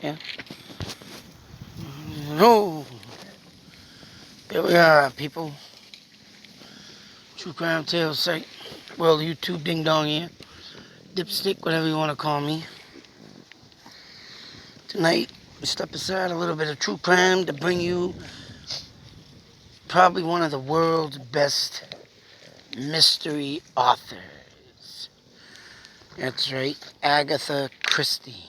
Yeah. No. Here we are, people. True Crime Tales site. Well, YouTube Ding Dong here. Dipstick, whatever you want to call me. Tonight, we step aside a little bit of true crime to bring you probably one of the world's best mystery authors. That's right, Agatha Christie.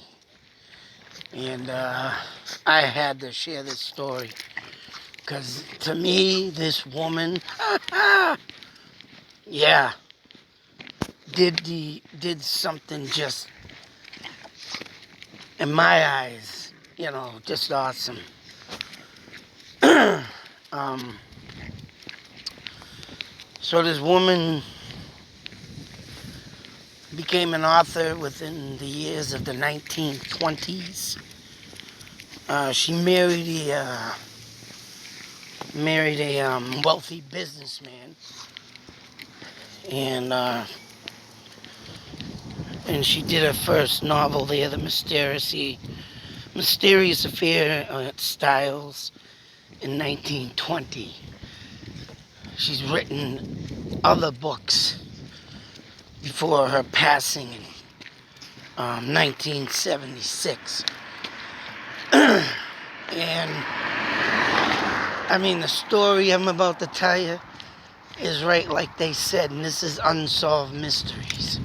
And I had to share this story because to me, this woman, yeah, did something just in my eyes, just awesome. um, so this woman became an author within the years of the 1920s. She married a wealthy businessman, and she did her first novel there, The Mysterious Affair at Styles, in 1920. She's written other books before her passing in 1976. And I mean, the story I'm about to tell you is right like they said, and this is Unsolved Mysteries.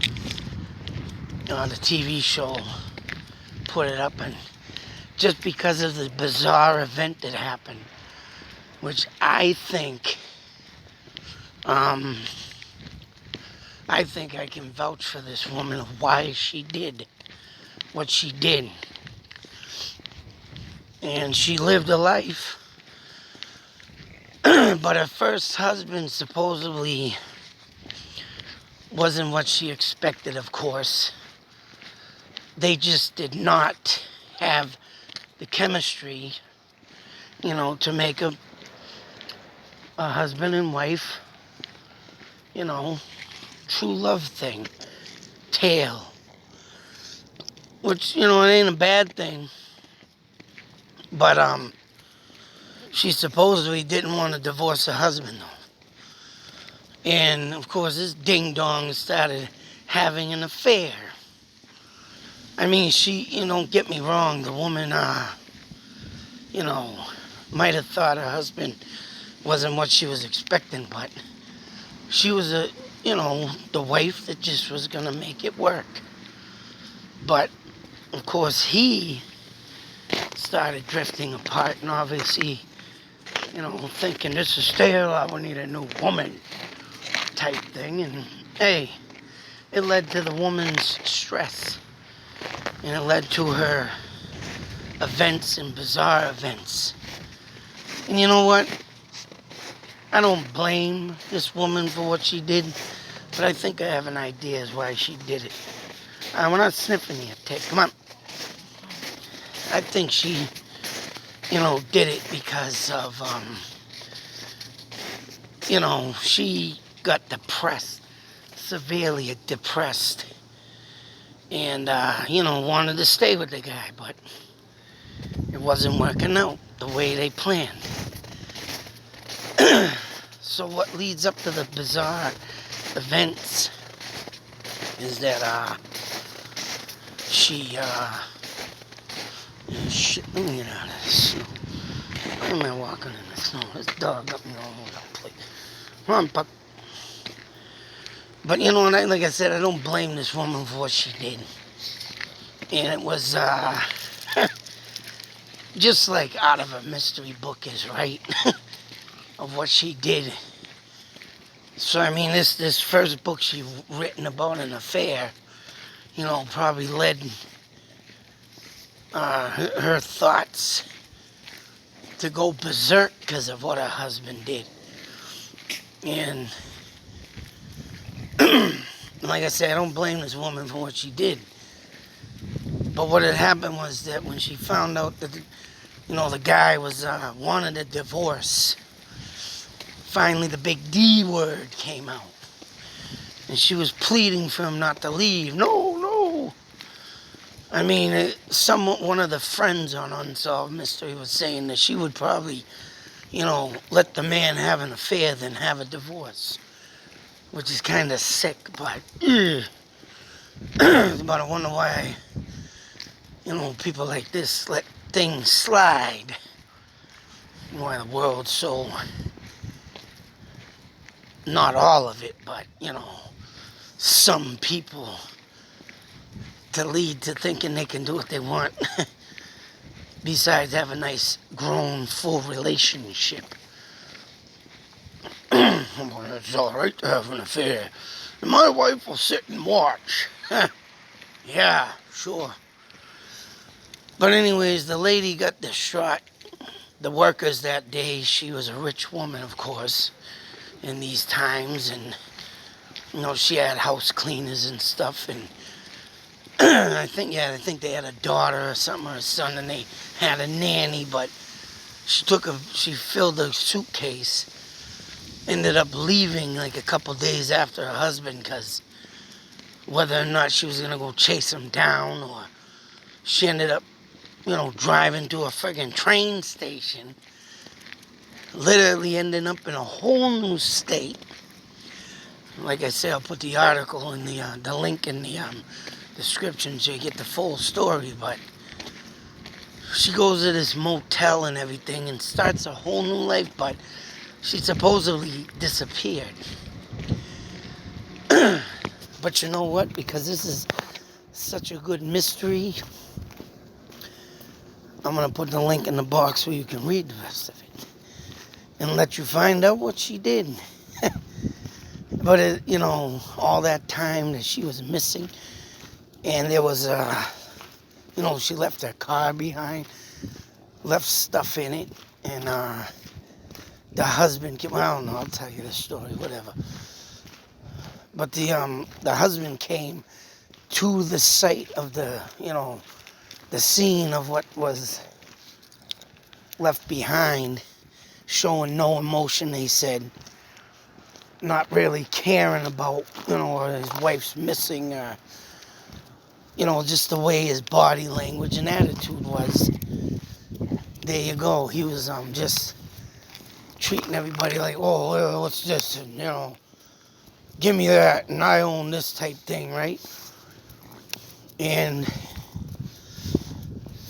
The TV show put it up, and just because of the bizarre event that happened, which I think I can vouch for this woman of why she did what she did. And she lived a life, but her first husband supposedly wasn't what she expected, of course. They just did not have the chemistry, to make a husband and wife, true love tale. Which, it ain't a bad thing. But, she supposedly didn't want to divorce her husband, though. And, of course, this ding-dong started having an affair. I mean, don't get me wrong, the woman, might have thought her husband wasn't what she was expecting, but she was the wife that just was going to make it work. But, of course, he started drifting apart, and obviously, thinking this is stale, I would need a new woman type thing. And hey, it led to the woman's stress, and it led to her events and bizarre events. And you know what? I don't blame this woman for what she did, but I think I have an idea as why she did it. We're not sniffing here, Ted. Come on. I think she, did it because of, she got depressed, severely depressed, and, wanted to stay with the guy, but it wasn't working out the way they planned. So what leads up to the bizarre events is that, she, shit, let me get out of this snow. Why am I walking in the snow? This dog got me all over the place. Come on, pup. But like I said, I don't blame this woman for what she did. And it was, just like out of a mystery book is, right? Of what she did. So, I mean, this first book she written about an affair, probably led her thoughts to go berserk because of what her husband did. And like I said, I don't blame this woman for what she did. But what had happened was that when she found out that, the guy was wanted a divorce, finally the big D word came out. And she was pleading for him not to leave. No. I mean, one of the friends on Unsolved Mystery was saying that she would probably, let the man have an affair than have a divorce, which is kind of sick, but, but I wonder why, people like this let things slide. Why the world's so, not all of it, but, some people to lead to thinking they can do what they want. Besides have a nice, grown, full relationship. Well, it's all right to have an affair. And my wife will sit and watch. Yeah, sure. But anyways, the lady got distraught. The workers that day, she was a rich woman, of course, in these times. And, she had house cleaners and stuff. And I think they had a daughter or something, or a son, and they had a nanny, but she filled a suitcase, ended up leaving like a couple days after her husband, because whether or not she was going to go chase him down, or she ended up, driving to a friggin' train station, literally ending up in a whole new state. Like I said, I'll put the article in the link in the description so you get the full story, but she goes to this motel and everything and starts a whole new life, but she supposedly disappeared. But you know what? Because this is such a good mystery, I'm going to put the link in the box where you can read the rest of it and let you find out what she did. But, all that time that she was missing, and there was, she left her car behind, left stuff in it, and the husband came, I don't know, I'll tell you the story, whatever. But the husband came to the site of the scene of what was left behind, showing no emotion, they said, not really caring about, his wife's missing, or, just the way his body language and attitude was. There you go. He was just treating everybody like, oh, what's this? And, give me that, and I own this type thing, right? And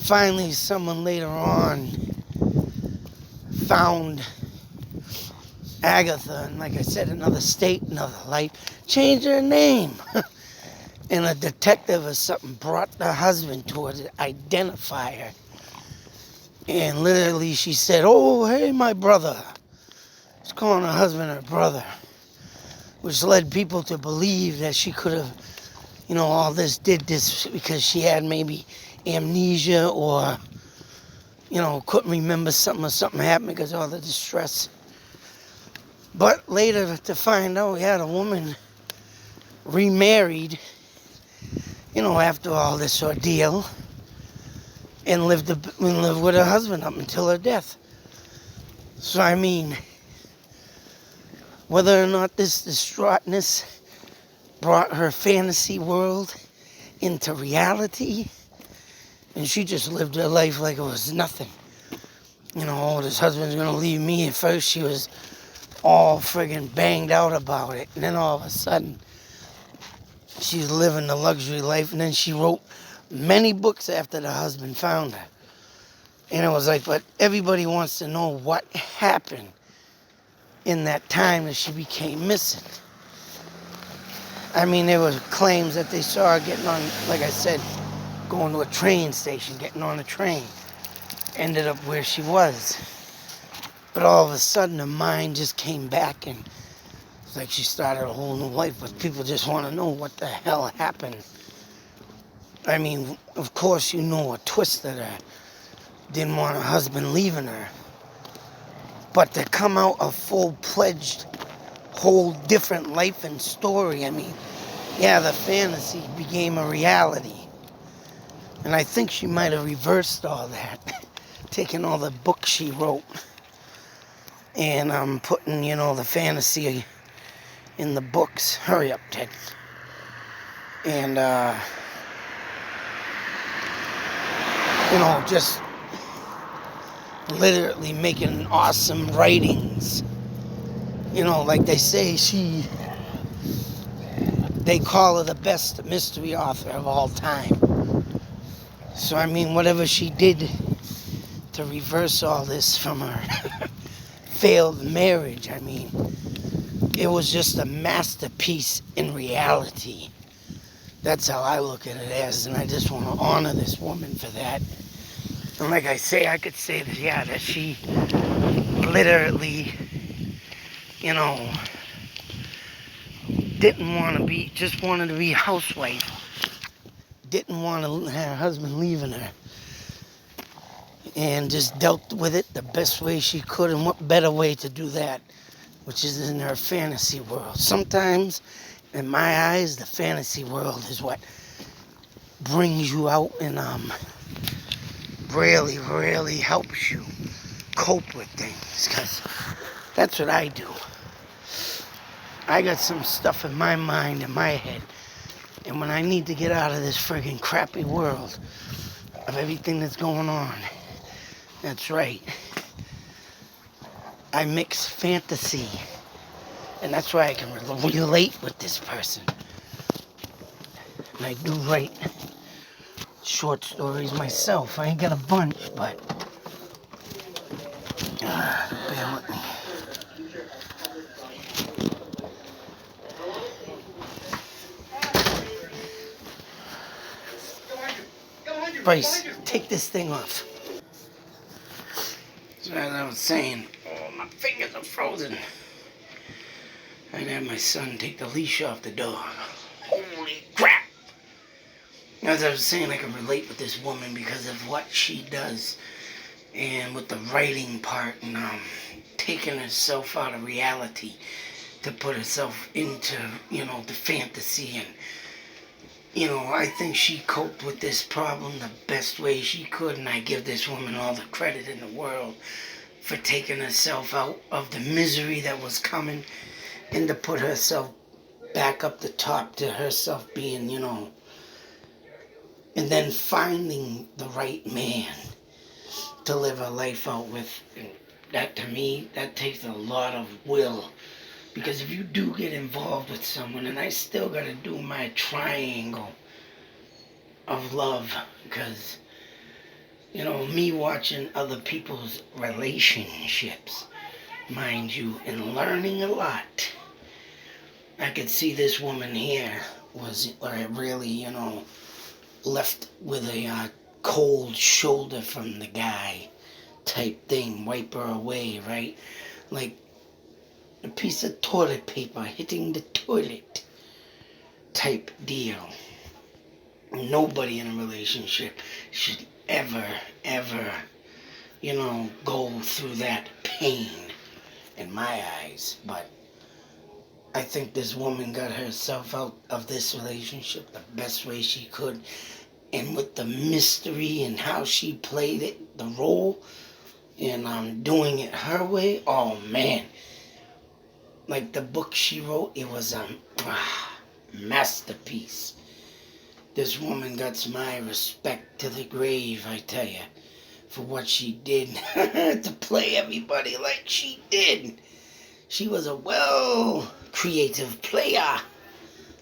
finally, someone later on found Agatha, and like I said, another state, another life, changed her name. And a detective or something brought the husband to her to identify her. And literally she said, oh, hey, my brother. She's calling her husband her brother, which led people to believe that she could have, did this because she had maybe amnesia, or, couldn't remember something, or something happened because of all the distress. But later to find out, the woman remarried, after all this ordeal, and lived with her husband up until her death. So, I mean, whether or not this distraughtness brought her fantasy world into reality, and she just lived her life like it was nothing. This husband's going to leave me. At first, she was all friggin' banged out about it. And then all of a sudden, she's living the luxury life. And then she wrote many books after the husband found her. And it was like, but everybody wants to know what happened in that time that she became missing. I mean, there were claims that they saw her getting on, like I said, going to a train station, getting on a train. Ended up where she was. But all of a sudden, her mind just came back, and it's like she started a whole new life. But people just want to know what the hell happened. I mean, of course, what twisted her. Didn't want her husband leaving her. But to come out a full-fledged, whole different life and story, I mean, the fantasy became a reality. And I think she might have reversed all that, taking all the books she wrote and putting, the fantasy in the books. Hurry up, Ted. And just literally making awesome writings. Like they say, they call her the best mystery author of all time. So, whatever she did to reverse all this from her failed marriage, it was just a masterpiece in reality. That's how I look at it as, and I just want to honor this woman for that. And like I say, I could say that, that she literally, didn't want to be, just wanted to be a housewife. Didn't want her husband leaving her. And just dealt with it the best way she could, and what better way to do that, which is in her fantasy world. Sometimes, in my eyes, the fantasy world is what brings you out and really, really helps you cope with things, because that's what I do. I got some stuff in my mind, in my head, and when I need to get out of this friggin' crappy world of everything that's going on, that's right, I mix fantasy, and that's why I can relate with this person. And I do write short stories myself. I ain't got a bunch, but bear with me. Bryce, take this thing off. So as I was saying, my fingers are frozen. I'd have my son take the leash off the dog. Holy crap! As I was saying, I can relate with this woman because of what she does, and with the writing part, and taking herself out of reality to put herself into, the fantasy. And I think she coped with this problem the best way she could, and I give this woman all the credit in the world for taking herself out of the misery that was coming, and to put herself back up the top to herself being, and then finding the right man to live her life out with. And that, to me, that takes a lot of will. Because if you do get involved with someone, and I still got to do my triangle of love, because, me watching other people's relationships, mind you, and learning a lot, I could see this woman here was really, left with a cold shoulder from the guy type thing, wipe her away, right? Like a piece of toilet paper hitting the toilet type deal. Nobody in a relationship should ever, go through that pain in my eyes. But I think this woman got herself out of this relationship the best way she could. And with the mystery and how she played it, the role, and doing it her way, oh man. Like the book she wrote, it was a masterpiece. This woman got my respect to the grave, I tell you, for what she did to play everybody like she did. She was a creative player,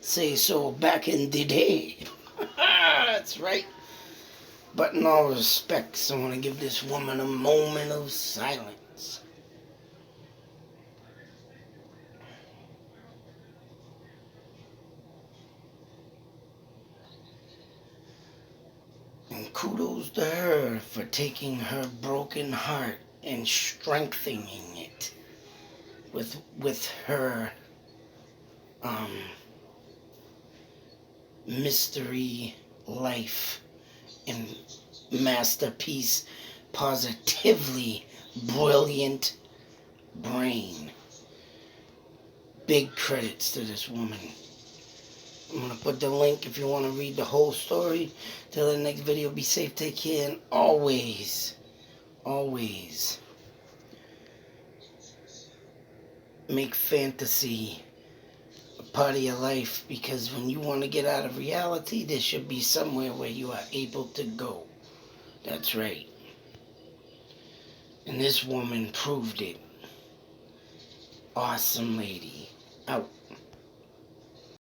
say so, back in the day. That's right. But in all respects, I want to give this woman a moment of silence. And kudos to her for taking her broken heart and strengthening it with her mystery life and masterpiece, positively brilliant brain. Big credits to this woman. I'm going to put the link if you want to read the whole story. Till the next video, be safe, take care, and always make fantasy a part of your life, because when you want to get out of reality, there should be somewhere where you are able to go. That's right. And this woman proved it. Awesome lady. Out.